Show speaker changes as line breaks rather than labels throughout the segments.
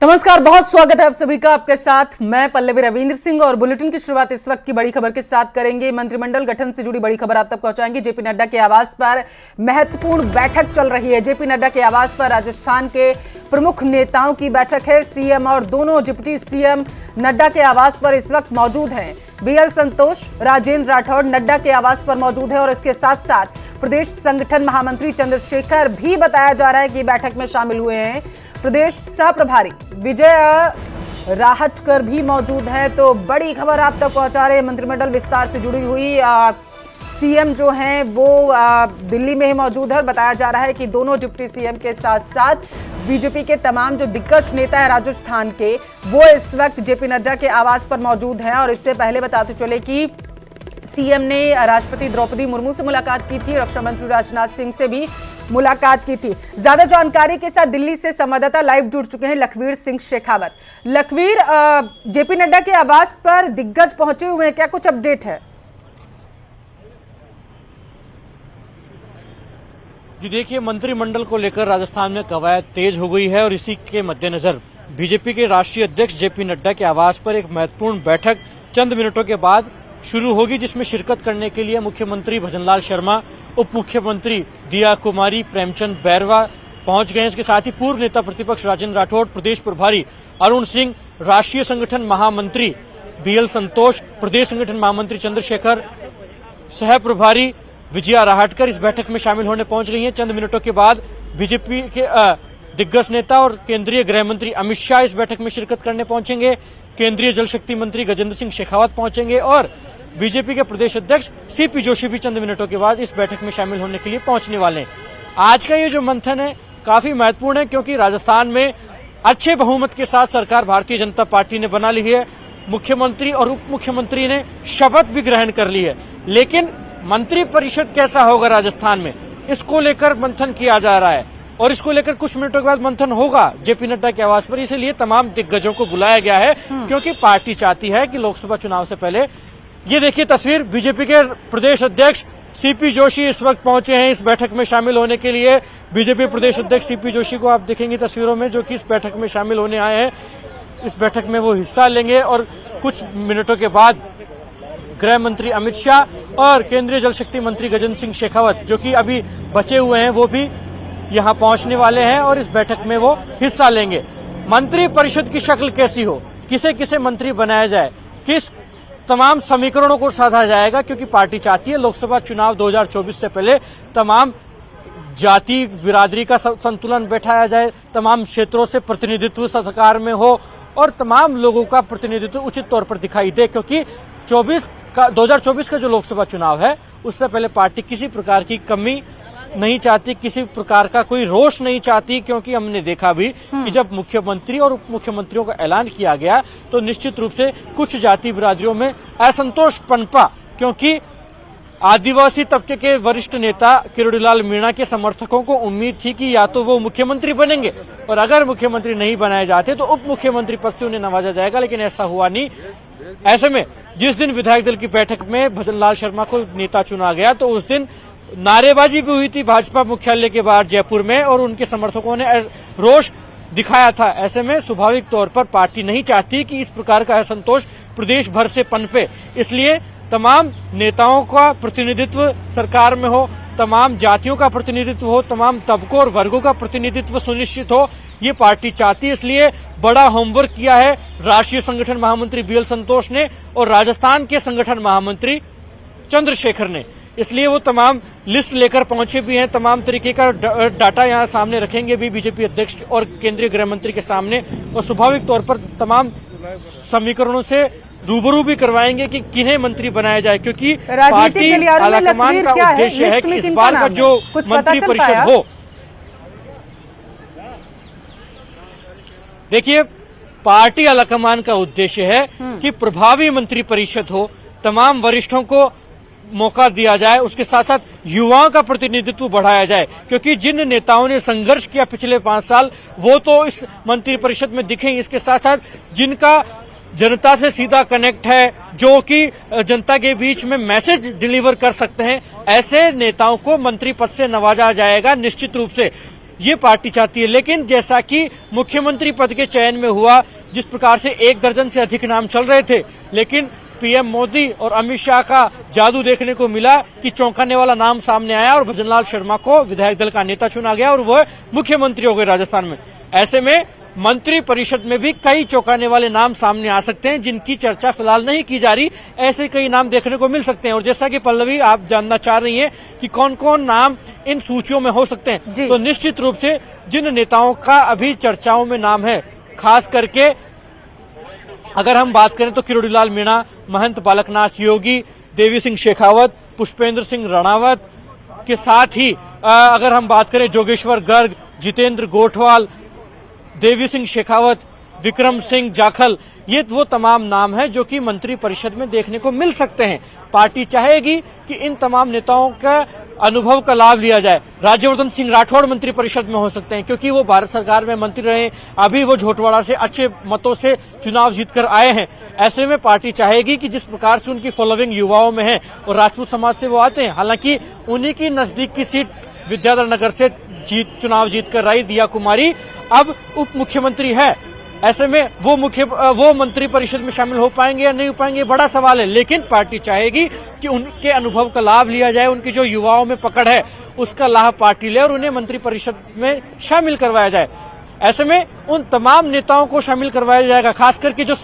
नमस्कार, बहुत स्वागत है आप सभी का। आपके साथ मैं पल्लवी रविंद्र सिंह और बुलेटिन की शुरुआत इस वक्त की बड़ी खबर के साथ करेंगे। मंत्रिमंडल गठन से जुड़ी बड़ी खबर आप तक पहुंचाएंगे। जेपी नड्डा के आवास पर महत्वपूर्ण बैठक चल रही है। जेपी नड्डा के आवास पर राजस्थान के प्रमुख नेताओं की बैठक है। सीएम और दोनों डिप्टी सीएम नड्डा के आवास पर इस वक्त मौजूद हैं। बीएल संतोष, राजेंद्र राठौड़ नड्डा के आवास पर मौजूद है और इसके साथ साथ प्रदेश संगठन महामंत्री चंद्रशेखर भी बताया जा रहा है कि बैठक में शामिल हुए हैं। प्रदेश सह प्रभारी विजय राहटकर भी मौजूद हैं। तो बड़ी खबर आप तक पहुंचा रहे हैं। मंत्रिमंडल विस्तार से जुड़ी हुई सीएम जो हैं वो दिल्ली में ही मौजूद है और बताया जा रहा है कि दोनों डिप्टी सीएम के साथ साथ बीजेपी के तमाम जो दिग्गज नेता है राजस्थान के, वो इस वक्त जेपी नड्डा के आवास पर मौजूद हैं। और इससे पहले बताते चले कि सीएम ने राष्ट्रपति द्रौपदी मुर्मू से मुलाकात की थी, रक्षा मंत्री राजनाथ सिंह से भी मुलाकात की थी। ज्यादा जानकारी के साथ दिल्ली से संवाददाता लाइव जुड़ चुके हैं लखवीर सिंह शेखावत। लखवीर, जेपी नड्डा के आवास पर दिग्गज पहुंचे हुए हैं, क्या कुछ अपडेट है?
जी देखिए, मंत्रिमंडल को लेकर राजस्थान में कवायद तेज हो गई है और इसी के मद्देनजर बीजेपी के राष्ट्रीय अध्यक्ष जेपी नड्डा के आवास पर एक महत्वपूर्ण बैठक चंद मिनटों के बाद शुरू होगी, जिसमें शिरकत करने के लिए मुख्यमंत्री भजनलाल शर्मा, उप मुख्यमंत्री दिया कुमारी, प्रेमचंद बैरवा पहुंच गए हैं। इसके साथ ही पूर्व नेता प्रतिपक्ष राजेंद्र राठौड़, प्रदेश प्रभारी अरुण सिंह, राष्ट्रीय संगठन महामंत्री बीएल संतोष, प्रदेश संगठन महामंत्री चंद्रशेखर, सह प्रभारी विजया राहटकर इस बैठक में शामिल होने पहुंच गई हैं। चंद मिनटों के बाद बीजेपी के दिग्गज नेता और केंद्रीय गृह मंत्री अमित शाह इस बैठक में शिरकत करने पहुंचेंगे। केंद्रीय जल शक्ति मंत्री गजेंद्र सिंह शेखावत पहुंचेंगे और बीजेपी के प्रदेश अध्यक्ष सीपी जोशी भी चंद मिनटों के बाद इस बैठक में शामिल होने के लिए पहुंचने वाले हैं। आज का ये जो मंथन है काफी महत्वपूर्ण है, क्योंकि राजस्थान में अच्छे बहुमत के साथ सरकार भारतीय जनता पार्टी ने बना ली है। मुख्यमंत्री और उप मुख्यमंत्री ने शपथ भी ग्रहण कर ली है, लेकिन मंत्री परिषद कैसा होगा राजस्थान में, इसको लेकर मंथन किया जा रहा है और इसको लेकर कुछ मिनटों के बाद मंथन होगा जेपी नड्डा के आवास पर। इसीलिए तमाम दिग्गजों को बुलाया गया है, क्योंकि पार्टी चाहती है कि लोकसभा चुनाव से पहले, ये देखिए तस्वीर, बीजेपी के प्रदेश अध्यक्ष सीपी जोशी इस वक्त पहुंचे हैं इस बैठक में शामिल होने के लिए। बीजेपी प्रदेश अध्यक्ष सीपी जोशी को आप देखेंगे तस्वीरों में, जो कि इस बैठक में शामिल होने आए हैं। इस बैठक में वो हिस्सा लेंगे और कुछ मिनटों के बाद गृह मंत्री अमित शाह और केंद्रीय जल शक्ति मंत्री गजेंद्र सिंह शेखावत, जो कि अभी बचे हुए हैं, वो भी यहां पहुंचने वाले हैं और इस बैठक में वो हिस्सा लेंगे। मंत्री परिषद की शक्ल कैसी हो, किसे किसे मंत्री बनाया जाए, किस तमाम समीकरणों को साधा जाएगा, क्योंकि पार्टी चाहती है लोकसभा चुनाव 2024 से पहले तमाम जाति बिरादरी का संतुलन बैठाया जाए, तमाम क्षेत्रों से प्रतिनिधित्व सरकार में हो और तमाम लोगों का प्रतिनिधित्व उचित तौर पर दिखाई दे, क्योंकि 2024 का जो लोकसभा चुनाव है उससे पहले पार्टी किसी प्रकार की कमी नहीं चाहती, किसी प्रकार का कोई रोष नहीं चाहती, क्योंकि हमने देखा भी कि जब मुख्यमंत्री और उप मुख्यमंत्रियों का ऐलान किया गया तो निश्चित रूप से कुछ जाति बिरादरियों में असंतोष पनपा, क्योंकि आदिवासी तबके के वरिष्ठ नेता किरोड़ीलाल मीणा के समर्थकों को उम्मीद थी कि या तो वो मुख्यमंत्री बनेंगे और अगर मुख्यमंत्री नहीं बनाए जाते तो उप मुख्यमंत्री पद से उन्हें नवाजा जाएगा, लेकिन ऐसा हुआ नहीं। ऐसे में जिस दिन विधायक दल की बैठक में भजनलाल शर्मा को नेता चुना गया तो उस दिन नारेबाजी भी हुई थी भाजपा मुख्यालय के बाहर जयपुर में और उनके समर्थकों ने रोष दिखाया था। ऐसे में स्वाभाविक तौर पर पार्टी नहीं चाहती कि इस प्रकार का असंतोष प्रदेश भर से पनपे, इसलिए तमाम नेताओं का प्रतिनिधित्व सरकार में हो, तमाम जातियों का प्रतिनिधित्व हो, तमाम तबकों और वर्गों का प्रतिनिधित्व सुनिश्चित हो, ये पार्टी चाहती है। इसलिए बड़ा होमवर्क किया है राष्ट्रीय संगठन महामंत्री बीएल संतोष ने और राजस्थान के संगठन महामंत्री चंद्रशेखर ने, इसलिए वो तमाम लिस्ट लेकर पहुंचे भी हैं, तमाम तरीके का डाटा यहाँ सामने रखेंगे भी बीजेपी अध्यक्ष और केंद्रीय गृह मंत्री के सामने, और स्वाभाविक तौर पर तमाम समीकरणों से रूबरू भी करवाएंगे कि किन्हें मंत्री बनाया जाए, क्योंकि पार्टी आलाकमान का उद्देश्य है कि इस बार का जो मंत्री परिषद हो, देखिए पार्टी आलाकमान का उद्देश्य है कि प्रभावी मंत्री परिषद हो, तमाम वरिष्ठों को मौका दिया जाए, उसके साथ साथ युवाओं का प्रतिनिधित्व बढ़ाया जाए, क्योंकि जिन नेताओं ने संघर्ष किया पिछले 5 साल वो तो इस मंत्री परिषद में दिखेंगे। इसके साथ साथ जिनका जनता से सीधा कनेक्ट है, जो कि जनता के बीच में मैसेज डिलीवर कर सकते हैं, ऐसे नेताओं को मंत्री पद से नवाजा जाएगा निश्चित रूप से। ये पार्टी चाहती है। लेकिन जैसा कि मुख्यमंत्री पद के चयन में हुआ, जिस प्रकार से 1 दर्जन से अधिक नाम चल रहे थे, लेकिन पीएम मोदी और अमित शाह का जादू देखने को मिला कि चौंकाने वाला नाम सामने आया और भजनलाल शर्मा को विधायक दल का नेता चुना गया और वह मुख्यमंत्री हो गए राजस्थान में। ऐसे में मंत्री परिषद में भी कई चौंकाने वाले नाम सामने आ सकते हैं, जिनकी चर्चा फिलहाल नहीं की जा रही। ऐसे कई नाम देखने को मिल सकते हैं। और जैसा कि पल्लवी आप जानना चाह रही हैं कि कौन कौन नाम इन सूचियों में हो सकते हैं, तो निश्चित रूप से जिन नेताओं का अभी चर्चाओं में नाम है, खास करके अगर हम बात करें तो किरोड़ीलाल मीणा, महंत बालकनाथ योगी, देवी सिंह शेखावत, पुष्पेंद्र सिंह राणावत के साथ ही अगर हम बात करें जोगेश्वर गर्ग, जितेंद्र गोठवाल, देवी सिंह शेखावत, विक्रम सिंह जाखल, ये वो तमाम नाम हैं जो कि मंत्री परिषद में देखने को मिल सकते हैं। पार्टी चाहेगी कि इन तमाम नेताओं का अनुभव का लाभ लिया जाए। राज्यवर्धन सिंह राठौड़ मंत्री परिषद में हो सकते हैं क्योंकि वो भारत सरकार में मंत्री रहे, अभी वो झोटवाड़ा से अच्छे मतों से चुनाव जीतकर आए हैं। ऐसे में पार्टी चाहेगी कि जिस प्रकार से उनकी फॉलोइंग युवाओं में है और राजपूत समाज से वो आते हैं, हालांकि उन्हीं की नजदीक की सीट विद्याधर नगर से चुनाव जीतकर आई दिया कुमारी अब उप मुख्यमंत्री है। ऐसे में वो मंत्री परिषद में शामिल हो पाएंगे या नहीं हो पाएंगे, बड़ा सवाल है। लेकिन पार्टी चाहेगी कि उनके अनुभव का लाभ लिया जाए, उनकी जो युवाओं में पकड़ है उसका लाभ पार्टी ले और उन्हें मंत्री परिषद में शामिल करवाया जाए। ऐसे में उन तमाम नेताओं को शामिल करवाया जाएगा, खास करके जो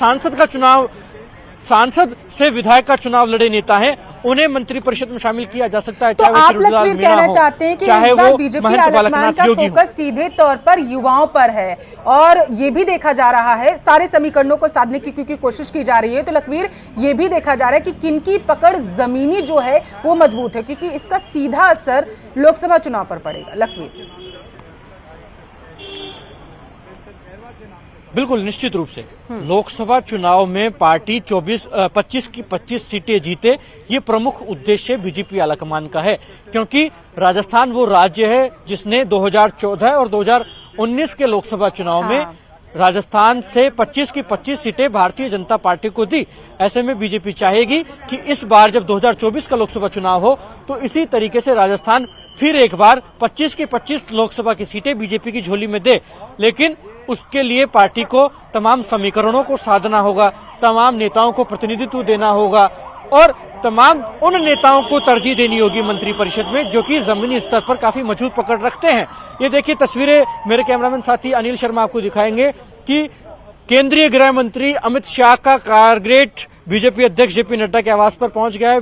सांसद से विधायक का चुनाव लड़े नेता हैं, उन्हें मंत्री परिषद में शामिल किया जा सकता है।
तो आप लखवीर कहना चाहते हैं कि इस बार बीजेपी आलाकमान का फोकस सीधे तौर पर युवाओं पर है और ये भी देखा जा रहा है, सारे समीकरणों को साधने की क्योंकि कोशिश की जा रही है, तो लखवीर ये भी देखा जा रहा है कि किनकी पकड़ जमीनी जो है वो मजबूत है, क्योंकि इसका सीधा असर लोकसभा चुनाव पर पड़ेगा। लखवीर
बिल्कुल निश्चित रूप से लोकसभा चुनाव में पार्टी 25 की 25 सीटें जीते, ये प्रमुख उद्देश्य बीजेपी आलाकमान का है। क्योंकि राजस्थान वो राज्य है जिसने 2014 और 2019 के लोकसभा चुनाव में राजस्थान से 25 की 25 सीटें भारतीय जनता पार्टी को दी। ऐसे में बीजेपी चाहेगी कि इस बार जब 2024 का लोकसभा चुनाव हो तो इसी तरीके से राजस्थान फिर एक बार 25 की 25 लोकसभा की सीटें बीजेपी की झोली में दे। लेकिन उसके लिए पार्टी को तमाम समीकरणों को साधना होगा, तमाम नेताओं को प्रतिनिधित्व देना होगा और तमाम उन नेताओं को तरजीह देनी होगी मंत्री परिषद में जो कि जमीनी स्तर पर काफी मजबूत पकड़ रखते हैं। ये देखिए तस्वीरें मेरे कैमरामैन साथी अनिल शर्मा आपको दिखाएंगे कि केंद्रीय गृह मंत्री अमित शाह का कारगेट बीजेपी अध्यक्ष जेपी नड्डा के आवास पर पहुंच गया है।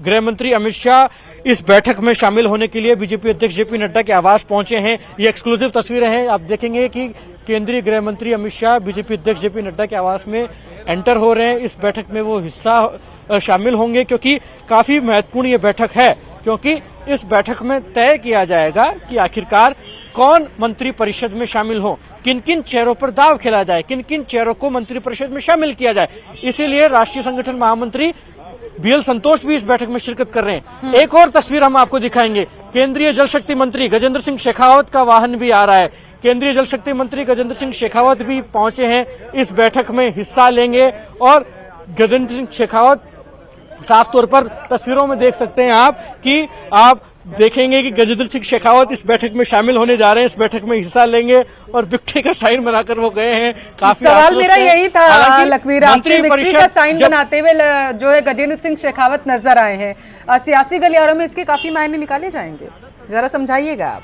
गृह मंत्री अमित शाह इस बैठक में शामिल होने के लिए बीजेपी अध्यक्ष जेपी नड्डा के आवास पहुंचे हैं। ये एक्सक्लूसिव तस्वीरें हैं, आप देखेंगे कि केंद्रीय गृह मंत्री अमित शाह बीजेपी अध्यक्ष जेपी नड्डा के आवास में एंटर हो रहे हैं। इस बैठक में वो हिस्सा शामिल होंगे क्योंकि काफी महत्वपूर्ण ये बैठक है, क्योंकि इस बैठक में तय किया जाएगा कि आखिरकार कौन मंत्री परिषद में शामिल हो, किन किन चेहरों पर दाव खेला जाए, किन किन चेहरों को मंत्री परिषद में शामिल किया जाए। इसीलिए राष्ट्रीय संगठन महामंत्री बीएल संतोष भी इस बैठक में शिरकत कर रहे हैं। एक और तस्वीर हम आपको दिखाएंगे, केंद्रीय जल शक्ति मंत्री गजेंद्र सिंह शेखावत का वाहन भी आ रहा है। केंद्रीय जल शक्ति मंत्री गजेंद्र सिंह शेखावत भी पहुंचे हैं, इस बैठक में हिस्सा लेंगे और गजेंद्र सिंह शेखावत साफ तौर पर तस्वीरों में देख सकते हैं आप कि आप देखेंगे कि गजेंद्र सिंह शेखावत इस बैठक में शामिल होने जा रहे हैं, इस बैठक में हिस्सा लेंगे और विक्ट्री का साइन बनाकर वो गए हैं। काफी
सवाल मेरा यही था लखवीर, आपसे विक्ट्री का साइन बनाते हुए जो है गजेंद्र सिंह शेखावत नजर आए हैं। सियासी गलियारों में इसके काफी मायने निकाले जाएंगे, जरा समझाइएगा आप।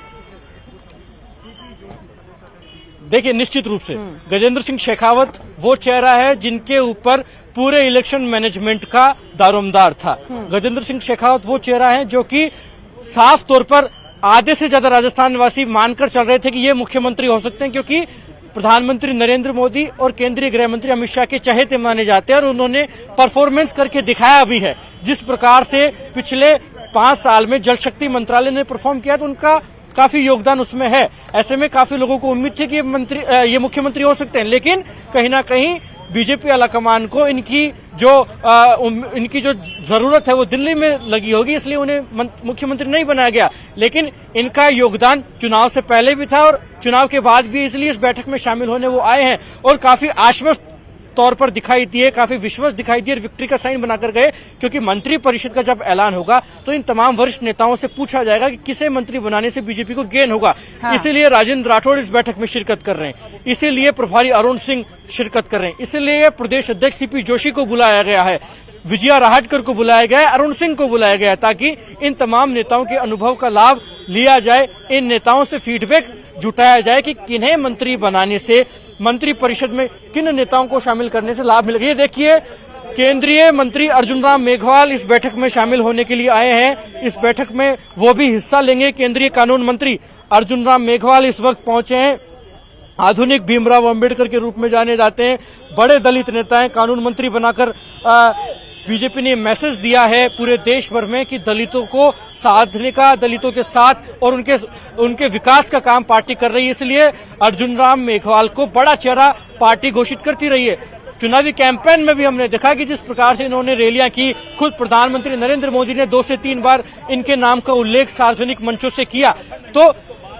देखिए निश्चित रूप से गजेंद्र सिंह शेखावत वो चेहरा है जिनके ऊपर पूरे इलेक्शन मैनेजमेंट का दारोमदार था। गजेंद्र सिंह शेखावत वो चेहरा है जो कि साफ तौर पर आधे से ज्यादा राजस्थान वासी मानकर चल रहे थे कि ये मुख्यमंत्री हो सकते हैं, क्योंकि प्रधानमंत्री नरेंद्र मोदी और केंद्रीय गृह मंत्री अमित शाह के चहेते माने जाते हैं और उन्होंने परफॉर्मेंस करके दिखाया भी है। जिस प्रकार से पिछले 5 साल में जल शक्ति मंत्रालय ने परफॉर्म किया तो उनका काफी योगदान उसमें है। ऐसे में काफी लोगों को उम्मीद थी कि ये मुख्यमंत्री हो सकते हैं, लेकिन कहीं ना कहीं बीजेपी आलाकमान को इनकी जो जरूरत है वो दिल्ली में लगी होगी, इसलिए उन्हें मुख्यमंत्री नहीं बनाया गया। लेकिन इनका योगदान चुनाव से पहले भी था और चुनाव के बाद भी, इसलिए इस बैठक में शामिल होने वो आए हैं और काफी आश्वस्त तौर पर दिखाई दिए, काफी विश्वास दिखाई दिए और विक्ट्री का साइन बनाकर गए, क्योंकि मंत्री परिषद का जब ऐलान होगा तो इन तमाम वरिष्ठ नेताओं से पूछा जाएगा कि किसे मंत्री बनाने से बीजेपी को गेन होगा।
हाँ।
इसीलिए राजेंद्र राठौड़ इस बैठक में शिरकत कर रहे हैं, इसीलिए प्रभारी अरुण सिंह शिरकत कर रहे हैं, इसीलिए प्रदेश अध्यक्ष सीपी जोशी को बुलाया गया है, विजया राहटकर को बुलाया गया है, अरुण सिंह को बुलाया गया है, ताकि इन तमाम नेताओं के अनुभव का लाभ लिया जाए, इन नेताओं से फीडबैक जुटाया जाए कि किन्हें मंत्री बनाने से, मंत्री परिषद में किन नेताओं को शामिल करने से लाभ मिलेगा। ये देखिए, केंद्रीय मंत्री अर्जुन राम मेघवाल इस बैठक में शामिल होने के लिए आए हैं। इस बैठक में वो भी हिस्सा लेंगे। केंद्रीय कानून मंत्री अर्जुन राम मेघवाल इस वक्त पहुंचे हैं। आधुनिक भीमराव अंबेडकर के रूप में जाने जाते हैं, बड़े दलित नेता हैं, कानून मंत्री बनाकर बीजेपी ने मैसेज दिया है पूरे देश भर में कि दलितों को साधने का, दलितों के साथ और उनके विकास का काम पार्टी कर रही है। इसलिए अर्जुन राम मेघवाल को बड़ा चेहरा पार्टी घोषित करती रही है। चुनावी कैंपेन में भी हमने देखा कि जिस प्रकार से इन्होंने रैलियां की, खुद प्रधानमंत्री नरेंद्र मोदी ने 2 से 3 बार इनके नाम का उल्लेख सार्वजनिक मंचों से किया। तो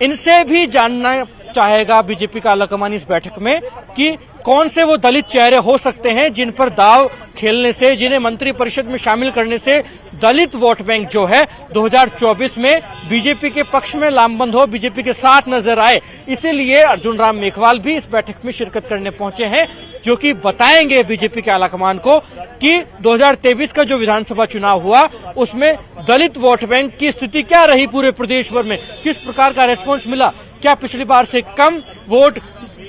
इनसे भी जानना चाहेगा बीजेपी का आलाकमान इस बैठक में कि कौन से वो दलित चेहरे हो सकते हैं जिन पर दाव खेलने से, जिन्हें मंत्री परिषद में शामिल करने से दलित वोट बैंक जो है 2024 में बीजेपी के पक्ष में लामबंद हो, बीजेपी के साथ नजर आए। इसीलिए अर्जुन राम मेघवाल भी इस बैठक में शिरकत करने पहुंचे हैं, जो कि बताएंगे बीजेपी के आलाकमान को कि 2023 का जो विधानसभा चुनाव हुआ उसमें दलित वोट बैंक की स्थिति क्या रही, पूरे प्रदेश भर में किस प्रकार का रेस्पॉन्स मिला, क्या पिछली बार से कम वोट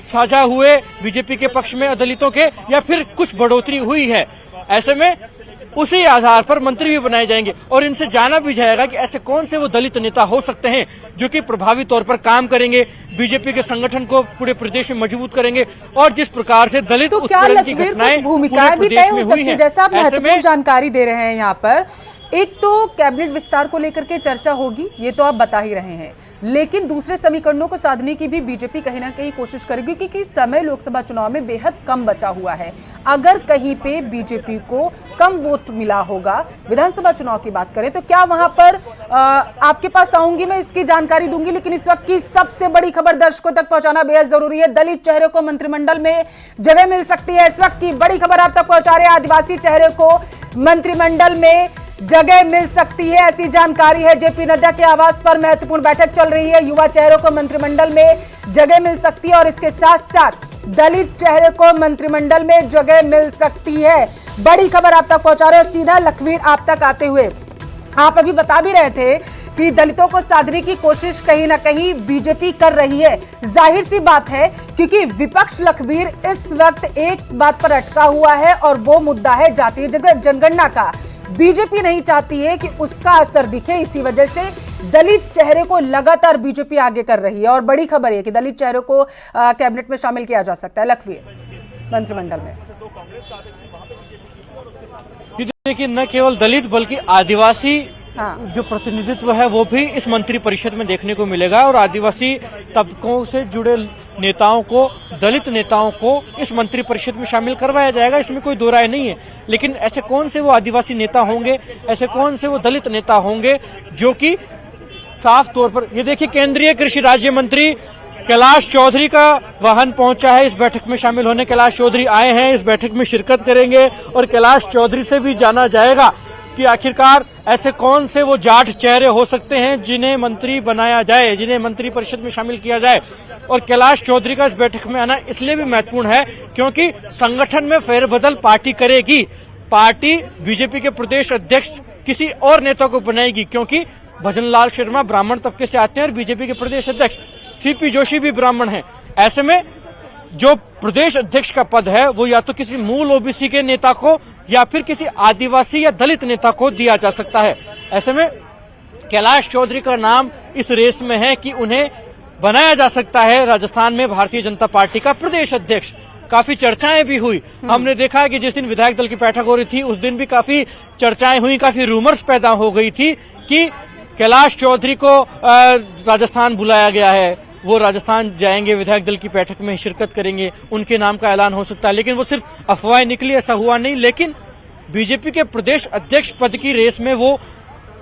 साझा हुए बीजेपी के पक्ष में दलितों के, या फिर कुछ बढ़ोतरी हुई है। ऐसे में उसी आधार पर मंत्री भी बनाए जाएंगे और इनसे जाना भी जाएगा कि ऐसे कौन से वो दलित नेता हो सकते हैं जो कि प्रभावी तौर पर काम करेंगे, बीजेपी के संगठन को पूरे प्रदेश में मजबूत करेंगे, और जिस प्रकार से दलित
तो क्या लखवीर भूमिकाएं भी तय हो सकती है, जैसा आप महत्वपूर्ण जानकारी दे रहे हैं यहाँ पर। एक तो कैबिनेट विस्तार को लेकर के चर्चा होगी, ये तो आप बता ही रहे हैं, लेकिन दूसरे समीकरणों को साधने की भी बीजेपी कहीं ना कहीं कोशिश करेगी, क्योंकि समय लोकसभा चुनाव में बेहद कम बचा हुआ है। अगर कहीं पे बीजेपी को कम वोट मिला होगा, विधानसभा चुनाव की बात करें, तो क्या वहां पर आपके पास आऊंगी, मैं इसकी जानकारी दूंगी। लेकिन इस वक्त की सबसे बड़ी खबर दर्शकों तक पहुंचाना बेहद जरूरी है। दलित चेहरे को मंत्रिमंडल में जगह मिल सकती है। इस वक्त की बड़ी खबर आप तक पहुंचा रहे हैं, आदिवासी चेहरे को मंत्रिमंडल में जगह मिल सकती है, ऐसी जानकारी है। जेपी नड्डा के आवास पर महत्वपूर्ण बैठक चल रही है। युवा चेहरों को मंत्रिमंडल में जगह मिल सकती है और इसके साथ साथ दलित चेहरे को मंत्रिमंडल में जगह मिल सकती है। बड़ी खबर आप तक पहुंचा रहे हो। सीधा लखवीर आप तक आते हुए, आप अभी बता भी रहे थे कि दलितों को साधने की कोशिश कहीं ना कहीं बीजेपी कर रही है। जाहिर सी बात है, क्योंकि विपक्ष लखवीर इस वक्त एक बात पर अटका हुआ है और वो मुद्दा है जातीय जनगणना का। बीजेपी नहीं चाहती है कि उसका असर दिखे, इसी वजह से दलित चेहरे को लगातार बीजेपी आगे कर रही है। और बड़ी खबर है कि दलित चेहरे को कैबिनेट में शामिल किया जा सकता है लखवीर मंत्रिमंडल में।
देखिए, न केवल दलित बल्कि आदिवासी
हाँ।
जो प्रतिनिधित्व है वो भी इस मंत्री परिषद में देखने को मिलेगा, और आदिवासी तबकों से जुड़े नेताओं को, दलित नेताओं को इस मंत्री परिषद में शामिल करवाया जाएगा, इसमें कोई दो राय नहीं है। लेकिन ऐसे कौन से वो आदिवासी नेता होंगे, ऐसे कौन से वो दलित नेता होंगे जो कि साफ तौर पर, ये देखिए, केंद्रीय कृषि राज्य मंत्री कैलाश चौधरी का वाहन पहुंचा है इस बैठक में शामिल होने। कैलाश चौधरी आए हैं, इस बैठक में शिरकत करेंगे और कैलाश चौधरी से भी जाना जाएगा कि आखिरकार ऐसे कौन से वो जाट चेहरे हो सकते हैं जिन्हें मंत्री बनाया जाए, जिन्हें मंत्री परिषद में शामिल किया जाए। और कैलाश चौधरी का इस बैठक में आना इसलिए भी महत्वपूर्ण है क्योंकि संगठन में फेरबदल पार्टी करेगी। पार्टी बीजेपी के प्रदेश अध्यक्ष किसी और नेता को बनाएगी, क्योंकि भजनलाल शर्मा ब्राह्मण तबके से आते हैं और बीजेपी के प्रदेश अध्यक्ष सीपी जोशी भी ब्राह्मण हैं। ऐसे में जो प्रदेश अध्यक्ष का पद है वो या तो किसी मूल ओबीसी के नेता को या फिर किसी आदिवासी या दलित नेता को दिया जा सकता है। ऐसे में कैलाश चौधरी का नाम इस रेस में है कि उन्हें बनाया जा सकता है राजस्थान में भारतीय जनता पार्टी का प्रदेश अध्यक्ष। काफी चर्चाएं भी हुई, हमने देखा कि जिस दिन विधायक दल की बैठक हो रही थी उस दिन भी काफी चर्चाएं हुई, काफी रूमर्स पैदा हो गई थी कि कैलाश चौधरी को राजस्थान बुलाया गया है, वो राजस्थान जाएंगे, विधायक दल की बैठक में शिरकत करेंगे, उनके नाम का ऐलान हो सकता है। लेकिन वो सिर्फ अफवाहें निकली, ऐसा हुआ नहीं। लेकिन बीजेपी के प्रदेश अध्यक्ष पद की रेस में वो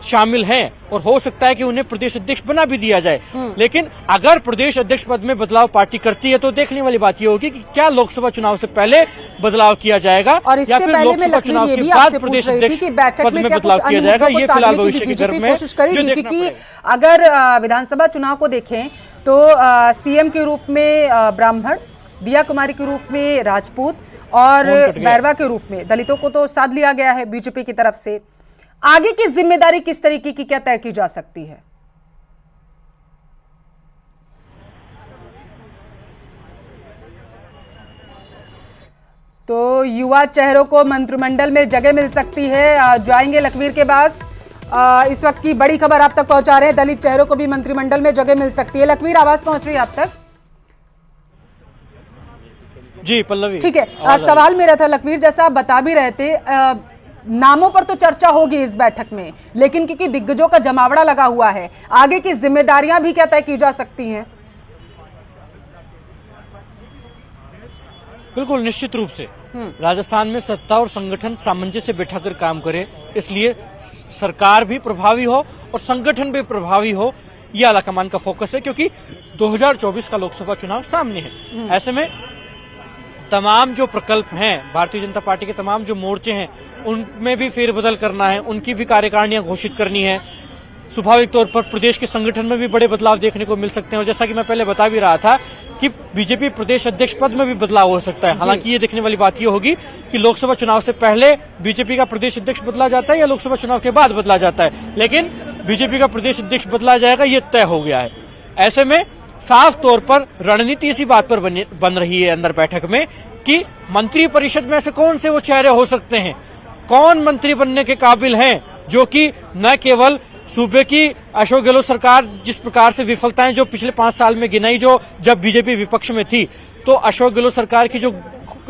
शामिल हैं और हो सकता है कि उन्हें प्रदेश अध्यक्ष बना भी दिया जाए। लेकिन अगर प्रदेश अध्यक्ष पद में बदलाव पार्टी करती है तो देखने वाली बात ये होगी कि क्या लोकसभा चुनाव से पहले बदलाव किया जाएगा
और इससे
या फिर
पहले मैं
लोकसभा
लखवीर
चुनाव
ये
के
भी
बाद
आपसे पूछ
प्रदेश
रही थी
अध्यक्ष
कि बैठक
पद
में
में
क्या
बदलाव
कुछ
किया
अन्य
जाएगा।
मुद्दों को
ये फिलहाल
साधने की
भविष्य के
बीजेपी
गर्भ में
कोशिश करेगी,
जो देखना
क्योंकि
पड़ेगा।
अगर विधानसभा चुनाव को देखें तो सीएम के रूप में ब्राह्मण, दिया कुमारी के रूप में राजपूत और बैरवा के रूप में दलितों को तो साध लिया गया है बीजेपी की तरफ से। आगे की जिम्मेदारी किस तरीके की क्या तय की जा सकती है? तो युवा चेहरों को मंत्रिमंडल में जगह मिल सकती है। जाएंगे लखवीर के पास। इस वक्त की बड़ी खबर आप तक पहुंचा रहे हैं, दलित चेहरों को भी मंत्रिमंडल में जगह मिल सकती है। लखवीर, आवाज पहुंच रही है आप तक?
जी पल्लवी,
ठीक है। सवाल मेरा था लखवीर, जैसा आप बता भी रहे थे, नामों पर तो चर्चा होगी इस बैठक में, लेकिन क्योंकि दिग्गजों का जमावड़ा लगा हुआ है, आगे की जिम्मेदारियां भी क्या तय की जा सकती हैं?
बिल्कुल निश्चित रूप से राजस्थान में सत्ता और संगठन सामंजस्य बैठाकर काम करे, इसलिए सरकार भी प्रभावी हो और संगठन भी प्रभावी हो, यह आलाकमान का फोकस है। क्योंकि 2024 का लोकसभा चुनाव सामने है। ऐसे में तमाम जो प्रकल्प हैं, भारतीय जनता पार्टी के तमाम जो मोर्चे हैं, उनमें भी फेरबदल करना है, उनकी भी कार्यकारिणियां घोषित करनी है। स्वाभाविक तौर पर प्रदेश के संगठन में भी बड़े बदलाव देखने को मिल सकते हैं और जैसा कि मैं पहले बता भी रहा था कि बीजेपी प्रदेश अध्यक्ष पद में भी बदलाव हो सकता है। हालांकि ये देखने वाली बात ये होगी कि लोकसभा चुनाव से पहले बीजेपी का प्रदेश अध्यक्ष बदला जाता है या लोकसभा चुनाव के बाद बदला जाता है, लेकिन बीजेपी का प्रदेश अध्यक्ष बदला जाएगा, ये तय हो गया है। ऐसे में साफ तौर पर रणनीति इसी बात पर बन रही है अंदर बैठक में कि मंत्री परिषद में ऐसे कौन से वो चेहरे हो सकते हैं, कौन मंत्री बनने के काबिल हैं, जो कि न केवल सूबे की अशोक गहलोत सरकार जिस प्रकार से विफलताएं जो पिछले 5 साल में गिनाई, जो जब बीजेपी विपक्ष में थी, तो अशोक गहलोत सरकार की जो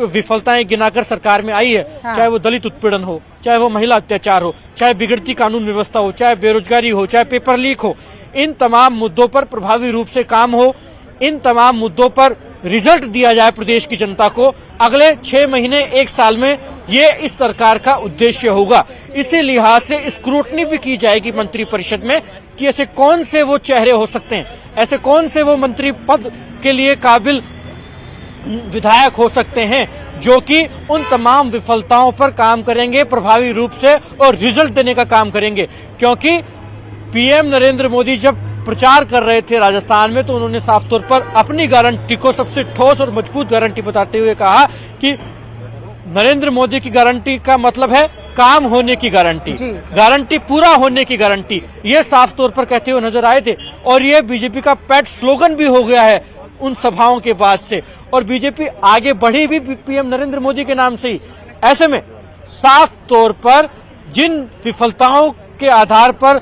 विफलताएं गिनाकर सरकार में आई है, चाहे वो दलित उत्पीड़न हो, चाहे वो महिला अत्याचार हो, चाहे बिगड़ती कानून व्यवस्था हो, चाहे बेरोजगारी हो, चाहे पेपर लीक हो, इन तमाम मुद्दों पर प्रभावी रूप से काम हो, इन तमाम मुद्दों पर रिजल्ट दिया जाए प्रदेश की जनता को। अगले 6 महीने 1 साल में ये इस सरकार का उद्देश्य होगा। इसी लिहाज से स्क्रूटनी भी की जाएगी मंत्रिपरिषद में कि ऐसे कौन से वो चेहरे हो सकते हैं, ऐसे कौन से वो मंत्री पद के लिए काबिल विधायक हो सकते हैं जो कि उन तमाम विफलताओं पर काम करेंगे प्रभावी रूप से और रिजल्ट देने का काम करेंगे। क्योंकि पीएम नरेंद्र मोदी जब प्रचार कर रहे थे राजस्थान में, तो उन्होंने साफ तौर पर अपनी गारंटी को सबसे ठोस और मजबूत गारंटी बताते हुए कहा कि नरेंद्र मोदी की गारंटी का मतलब है काम होने की गारंटी, गारंटी पूरा होने की गारंटी, ये साफ तौर पर कहते हुए नजर आए थे। और ये बीजेपी का पेट स्लोगन भी हो गया है उन सभाओं के बाद से, और बीजेपी आगे बढ़ी भी पीएम नरेंद्र मोदी के नाम से ही। ऐसे में साफ तौर पर जिन विफलताओं के आधार पर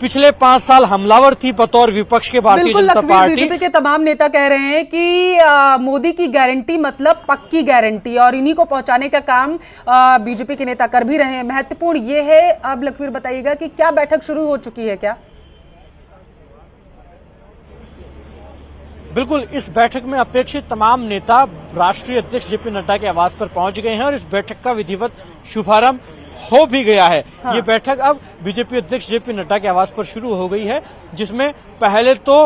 पिछले 5 साल हमलावर थी बतौर विपक्ष के भारतीय जनता पार्टी,
बीजेपी के तमाम नेता कह रहे हैं कि मोदी की गारंटी मतलब पक्की गारंटी, और इन्हीं को पहुंचाने का काम बीजेपी के नेता कर भी रहे हैं। महत्वपूर्ण ये है, अब लखवीर बताइएगा कि क्या बैठक शुरू हो चुकी है क्या?
बिल्कुल, इस बैठक में अपेक्षित तमाम नेता राष्ट्रीय अध्यक्ष जेपी नड्डा के आवास पर पहुंच गए हैं और इस बैठक का विधिवत शुभारंभ हो भी गया है। ये बैठक अब बीजेपी अध्यक्ष जेपी नड्डा के आवास पर शुरू हो गई है, जिसमें पहले तो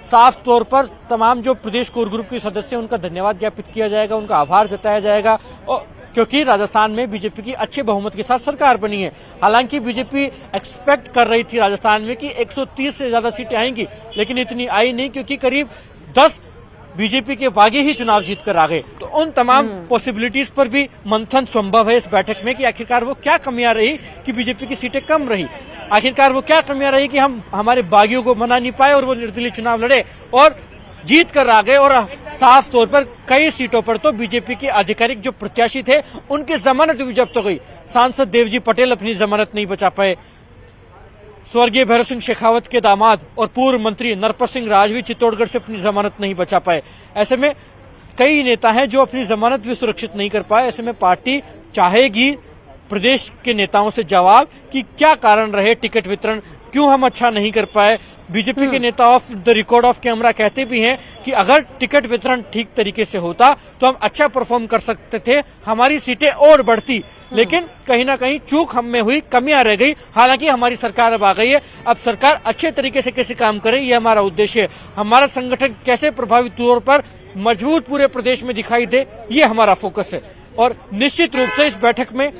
साफ तौर पर तमाम जो प्रदेश कोर ग्रुप के सदस्य हैं उनका धन्यवाद ज्ञापित किया जाएगा, उनका आभार जताया जाएगा, और क्योंकि राजस्थान में बीजेपी की अच्छे बहुमत के साथ सरकार बनी है। हालांकि बीजेपी एक्सपेक्ट कर रही थी राजस्थान में कि 130 से ज्यादा सीटें आएंगी, लेकिन इतनी आई नहीं, क्योंकि करीब 10 बीजेपी के बागी ही चुनाव जीतकर आ गए। तो उन तमाम पॉसिबिलिटीज पर भी मंथन संभव है इस बैठक में कि आखिरकार वो क्या कमियां रही कि बीजेपी की सीटें कम रही, आखिरकार वो क्या कमियां रही कि हम हमारे बागियों को मना नहीं पाए और वो निर्दलीय चुनाव लड़े और जीत कर आ गए। और साफ तौर पर कई सीटों पर तो बीजेपी के आधिकारिक जो प्रत्याशी थे उनकी जमानत भी जब्त हो गई। सांसद देवजी पटेल अपनी जमानत नहीं बचा पाए, स्वर्गीय भैरव सिंह शेखावत के दामाद और पूर्व मंत्री नरपत सिंह राज भी चित्तौड़गढ़ से अपनी जमानत नहीं बचा पाए। ऐसे में कई नेता हैं जो अपनी जमानत भी सुरक्षित नहीं कर पाए। ऐसे में पार्टी चाहेगी प्रदेश के नेताओं से जवाब कि क्या कारण रहे टिकट वितरण क्यों हम अच्छा नहीं कर पाए। बीजेपी के नेता of the record of camera कहते भी हैं कि अगर टिकट वितरण ठीक तरीके से होता तो हम अच्छा परफॉर्म कर सकते थे, हमारी सीटें और बढ़ती, लेकिन कहीं ना कहीं चूक हम में हुई, कमियां रह गई। हालांकि हमारी सरकार अब आ गई है, अब सरकार अच्छे तरीके से कैसे काम करे ये हमारा उद्देश्य है। हमारा संगठन कैसे प्रभावी तौर पर मजबूत पूरे प्रदेश में दिखाई दे, ये हमारा फोकस है। और निश्चित रूप से इस बैठक में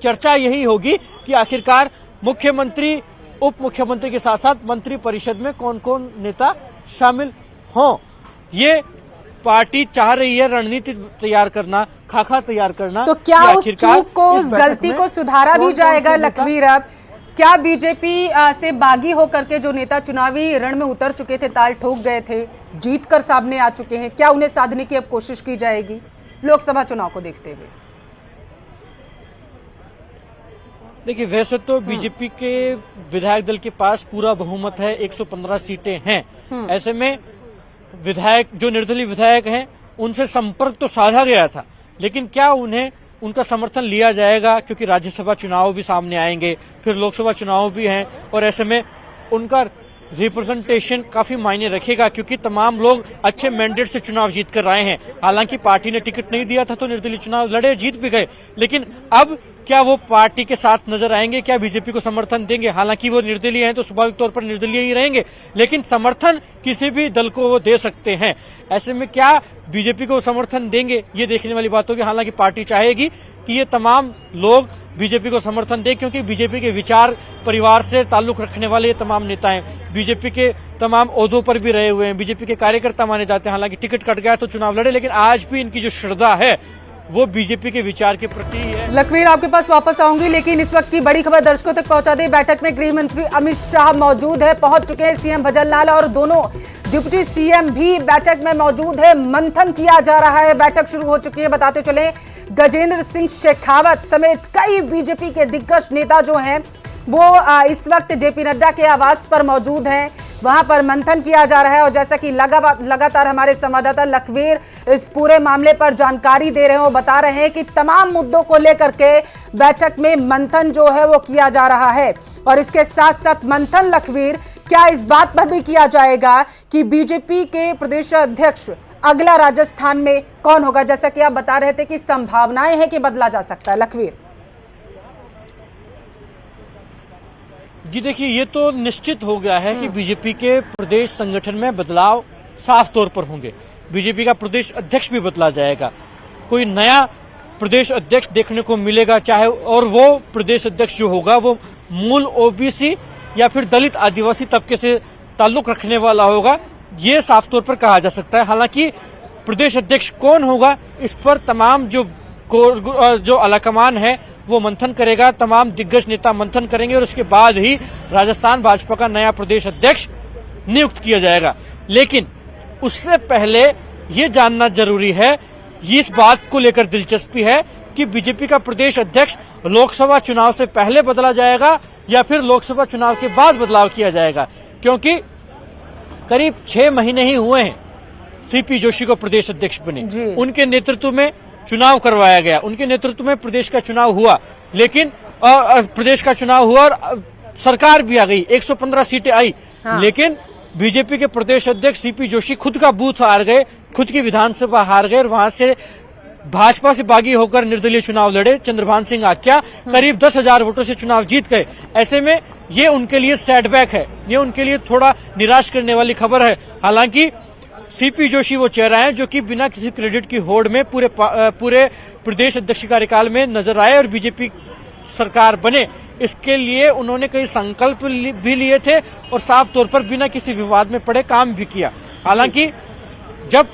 चर्चा यही होगी कि आखिरकार मुख्यमंत्री, उप मुख्यमंत्री के साथ साथ मंत्री परिषद में कौन कौन नेता शामिल हों। ये पार्टी चाह रही है रणनीति तैयार करना, खाका तैयार करना।
तो क्या उस चूक को, उस गलती को सुधारा भी जाएगा लखवीर? अब क्या बीजेपी से बागी होकर के जो नेता चुनावी रण में उतर चुके थे, ताल ठोक गए थे, जीत कर सामने आ चुके हैं, क्या उन्हें साधने की अब कोशिश की जाएगी लोकसभा चुनाव को देखते हुए?
देखिए, वैसे तो बीजेपी के विधायक दल के पास पूरा बहुमत है, 115 सीटें हैं। ऐसे में विधायक, जो निर्दलीय विधायक हैं, उनसे संपर्क तो साधा गया था, लेकिन क्या उन्हें उनका समर्थन लिया जाएगा? क्योंकि राज्यसभा चुनाव भी सामने आएंगे, फिर लोकसभा चुनाव भी हैं, और ऐसे में उनका रिप्रेजेंटेशन काफी मायने रखेगा, क्योंकि तमाम लोग अच्छे मैंडेट से चुनाव जीत कर आए हैं। हालांकि पार्टी ने टिकट नहीं दिया था तो निर्दलीय चुनाव लड़े, जीत भी गए, लेकिन अब क्या वो पार्टी के साथ नजर आएंगे? क्या बीजेपी को समर्थन देंगे? हालांकि वो निर्दलीय हैं तो स्वाभाविक तौर पर निर्दलीय ही रहेंगे, लेकिन समर्थन किसी भी दल को वो दे सकते हैं। ऐसे में क्या बीजेपी को समर्थन देंगे, ये देखने वाली बात होगी। हालांकि पार्टी चाहेगी कि ये तमाम लोग बीजेपी को समर्थन दें, क्योंकि बीजेपी के विचार परिवार से ताल्लुक रखने वाले ये तमाम नेता हैं, बीजेपी के तमाम ओहदों पर भी रहे हुए हैं, बीजेपी के कार्यकर्ता माने जाते हैं। हालांकि टिकट कट गया तो चुनाव लड़े, लेकिन आज भी इनकी जो श्रद्धा है वो बीजेपी के विचार के प्रति है।
लखवीर, आपके पास वापस आऊंगी, लेकिन इस वक्त की बड़ी खबर दर्शकों तक पहुंचा दे। बैठक में गृह मंत्री अमित शाह मौजूद है, पहुंच चुके हैं सीएम भजनलाल, और दोनों डिप्टी सीएम भी बैठक में मौजूद है। मंथन किया जा रहा है, बैठक शुरू हो चुकी है। बताते चले, गजेंद्र सिंह शेखावत समेत कई बीजेपी के दिग्गज नेता जो हैं वो इस वक्त जेपी नड्डा के आवास पर मौजूद हैं, वहां पर मंथन किया जा रहा है। और जैसा कि लगातार हमारे संवाददाता लखवीर इस पूरे मामले पर जानकारी दे रहे हैं, वो बता रहे हैं कि तमाम मुद्दों को लेकर के बैठक में मंथन जो है वो किया जा रहा है। और इसके साथ साथ मंथन, लखवीर, क्या इस बात पर भी किया जाएगा कि बीजेपी के प्रदेश अध्यक्ष अगला राजस्थान में कौन होगा? जैसा कि आप बता रहे थे कि संभावनाएं हैं कि बदला जा सकता है। लखवीर
जी, देखिए, ये तो निश्चित हो गया है कि बीजेपी के प्रदेश संगठन में बदलाव साफ तौर पर होंगे। बीजेपी का प्रदेश अध्यक्ष भी बदला जाएगा, कोई नया प्रदेश अध्यक्ष देखने को मिलेगा, चाहे और वो प्रदेश अध्यक्ष जो होगा वो मूल ओबीसी या फिर दलित आदिवासी तबके से ताल्लुक रखने वाला होगा, ये साफ तौर पर कहा जा सकता है। हालांकि प्रदेश अध्यक्ष कौन होगा, इस पर तमाम जो आलाकमान है वो मंथन करेगा, तमाम दिग्गज नेता मंथन करेंगे, और उसके बाद ही राजस्थान भाजपा का नया प्रदेश अध्यक्ष नियुक्त किया जाएगा। लेकिन उससे पहले ये जानना जरूरी है, ये इस बात को लेकर दिलचस्पी है कि बीजेपी का प्रदेश अध्यक्ष लोकसभा चुनाव से पहले बदला जाएगा या फिर लोकसभा चुनाव के बाद बदलाव किया जाएगा, क्योंकि करीब 6 महीने ही हुए हैं सीपी जोशी को प्रदेश अध्यक्ष बने। उनके नेतृत्व में चुनाव करवाया गया, उनके नेतृत्व में प्रदेश का चुनाव हुआ, लेकिन प्रदेश का चुनाव हुआ और सरकार भी आ गई, 115 सीटें आई। हाँ। लेकिन बीजेपी के प्रदेश अध्यक्ष सीपी जोशी खुद का बूथ हार गए, खुद की विधानसभा हार गए, और वहां से भाजपा से बागी होकर निर्दलीय चुनाव लड़े। चंद्रभान सिंह आक्या करीब 10,000 वोटों से चुनाव जीत गए। ऐसे में ये उनके लिए सेटबैक है, ये उनके लिए थोड़ा निराश करने वाली खबर है। हालांकि सीपी जोशी वो चेहरा है जो कि बिना किसी क्रेडिट की होड़ में पूरे प्रदेश अध्यक्ष कार्यकाल में नजर आए और बीजेपी सरकार बने। इसके लिए उन्होंने कई संकल्प भी लिए थे और साफ तौर पर बिना किसी विवाद में पड़े काम भी किया। हालांकि जब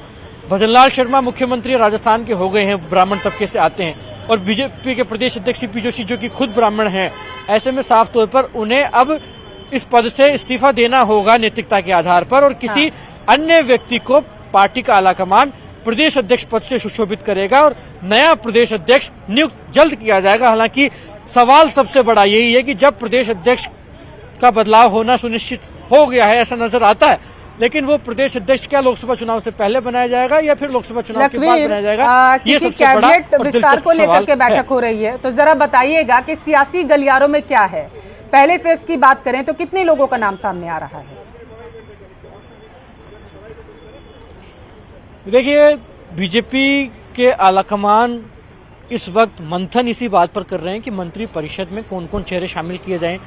भजनलाल शर्मा मुख्यमंत्री राजस्थान के हो गए हैं, ब्राह्मण तबके से आते हैं, और बीजेपी के प्रदेश अध्यक्ष सीपी जोशी जो कि खुद ब्राह्मण हैं, ऐसे में साफ तौर पर उन्हें अब इस पद से इस्तीफा देना होगा नैतिकता के आधार पर, और किसी अन्य व्यक्ति को पार्टी का आलाकमान प्रदेश अध्यक्ष पद से सुशोभित करेगा और नया प्रदेश अध्यक्ष नियुक्त जल्द किया जाएगा। हालांकि सवाल सबसे बड़ा यही है कि जब प्रदेश अध्यक्ष का बदलाव होना सुनिश्चित हो गया है, ऐसा नजर आता है, लेकिन वो प्रदेश अध्यक्ष क्या लोकसभा चुनाव से पहले बनाया जाएगा या फिर लोकसभा चुनाव के बाद बनाया जाएगा, ये सबसे बड़ा
कैबिनेट विस्तार को लेकर के बैठक हो रही है। तो जरा बताइएगा कि सियासी गलियारों में क्या है, पहले फेज की बात करें तो कितने लोगों का नाम सामने आ रहा है?
देखिए, बीजेपी के आलाकमान इस वक्त मंथन इसी बात पर कर रहे हैं कि मंत्री परिषद में कौन कौन चेहरे शामिल किए जाएं,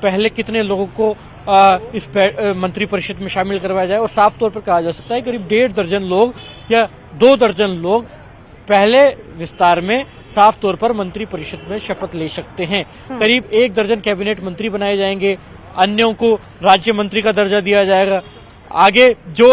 पहले कितने लोगों को इस मंत्री परिषद में शामिल करवाया जाए। और साफ तौर पर कहा जा सकता है करीब 1.5 दर्जन लोग या 2 दर्जन लोग पहले विस्तार में साफ तौर पर मंत्री परिषद में शपथ ले सकते हैं। करीब 1 दर्जन कैबिनेट मंत्री बनाए जाएंगे, अन्यों को राज्य मंत्री का दर्जा दिया जाएगा। आगे जो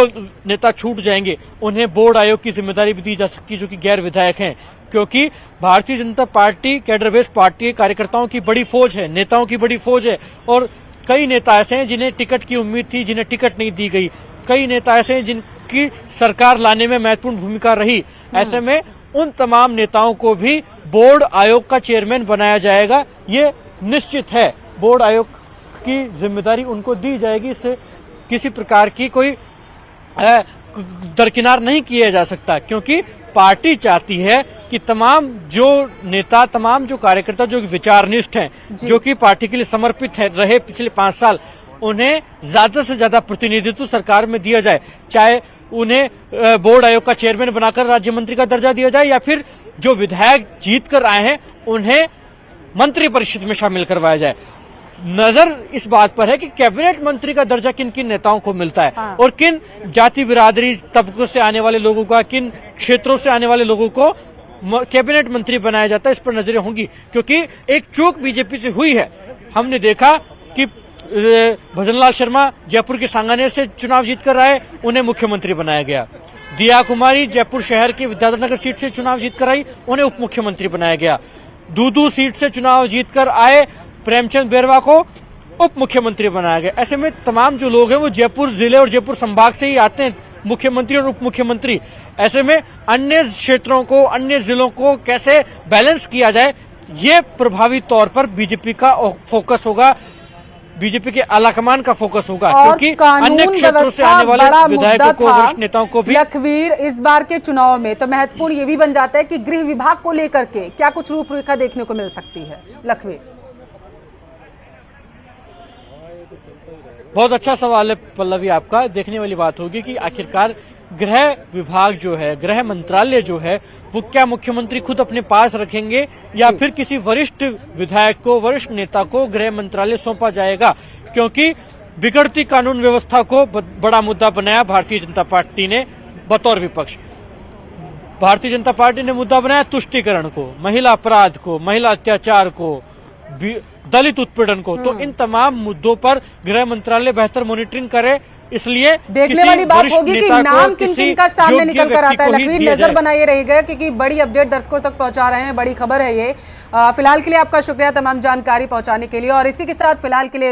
नेता छूट जाएंगे उन्हें बोर्ड आयोग की जिम्मेदारी भी दी जा सकती है, जो कि गैर विधायक हैं, क्योंकि Bharatiya Janata party cadre based party है, कार्यकर्ताओं की बड़ी फौज है, नेताओं की बड़ी फौज है। और कई नेता ऐसे हैं जिन्हें टिकट की उम्मीद थी, जिन्हें टिकट नहीं दी गई। कई नेता ऐसे हैं जिनकी सरकार लाने में महत्वपूर्ण भूमिका रही। ऐसे में उन तमाम नेताओं को भी बोर्ड आयोग का चेयरमैन बनाया जाएगा, ये निश्चित है। बोर्ड आयोग की जिम्मेदारी उनको दी जाएगी, इससे किसी प्रकार की कोई दरकिनार नहीं किया जा सकता, क्योंकि पार्टी चाहती है कि तमाम जो नेता, तमाम जो कार्यकर्ता जो विचारनिष्ठ हैं, जो कि पार्टी के लिए समर्पित रहे पिछले 5 साल, उन्हें ज्यादा से ज्यादा प्रतिनिधित्व सरकार में दिया जाए। चाहे उन्हें बोर्ड आयोग का चेयरमैन बनाकर राज्य मंत्री का दर्जा दिया जाए, या फिर जो विधायक जीत कर आए हैं उन्हें मंत्री परिषद में शामिल करवाया जाए। नजर इस बात पर है कि कैबिनेट मंत्री का दर्जा किन किन नेताओं को मिलता है, और किन जाति बिरादरी तबकों से आने वाले लोगों का, किन क्षेत्रों से आने वाले लोगों को कैबिनेट मंत्री बनाया जाता है। इस पर नजरें होंगी, क्योंकि एक चूक बीजेपी से हुई है। हमने देखा कि भजनलाल शर्मा जयपुर के सांगानेर से चुनाव जीतकर आए, उन्हें मुख्यमंत्री बनाया गया। दिया कुमारी जयपुर शहर की विद्याधर नगर सीट से चुनाव जीतकर आई, उन्हें उप मुख्यमंत्री बनाया गया। दूदू सीट से चुनाव जीतकर आए प्रेमचंद बेरवा को उप मुख्यमंत्री बनाया गया। ऐसे में तमाम जो लोग हैं वो जयपुर जिले और जयपुर संभाग से ही आते हैं, मुख्यमंत्री और उप मुख्यमंत्री। ऐसे में अन्य क्षेत्रों को, अन्य जिलों को कैसे बैलेंस किया जाए, ये प्रभावी तौर पर बीजेपी का फोकस होगा, बीजेपी के आलाकमान का फोकस होगा, क्योंकि अन्य क्षेत्रों से आने वाले विधायकों को, वरिष्ठ नेताओं को भी।
लखवीर, इस बार के चुनाव में तो महत्वपूर्ण ये भी बन जाता है कि गृह विभाग को लेकर के क्या कुछ रूपरेखा देखने को मिल सकती है? लखवीर,
बहुत अच्छा सवाल है पल्लवी आपका। देखने वाली बात होगी कि आखिरकार गृह विभाग जो है, गृह मंत्रालय जो है, वो क्या मुख्यमंत्री खुद अपने पास रखेंगे या फिर किसी वरिष्ठ विधायक को, वरिष्ठ नेता को गृह मंत्रालय सौंपा जाएगा, क्योंकि बिगड़ती कानून व्यवस्था को बड़ा मुद्दा बनाया भारतीय जनता पार्टी ने बतौर विपक्ष। भारतीय जनता पार्टी ने मुद्दा बनाया तुष्टीकरण को, महिला अपराध को, महिला अत्याचार को, दलित उत्पीड़न को। तो इन तमाम मुद्दों पर गृह मंत्रालय बेहतर मॉनिटरिंग करे, इसलिए
देखने वाली बात होगी कि नाम किन किन का सामने निकल कर आता है। लखवीर, नजर बनाए रहेगा, क्योंकि बड़ी अपडेट दर्शकों तक पहुंचा रहे हैं, बड़ी खबर है ये। फिलहाल के लिए आपका शुक्रिया तमाम जानकारी पहुंचाने के लिए, और इसी के साथ फिलहाल के लिए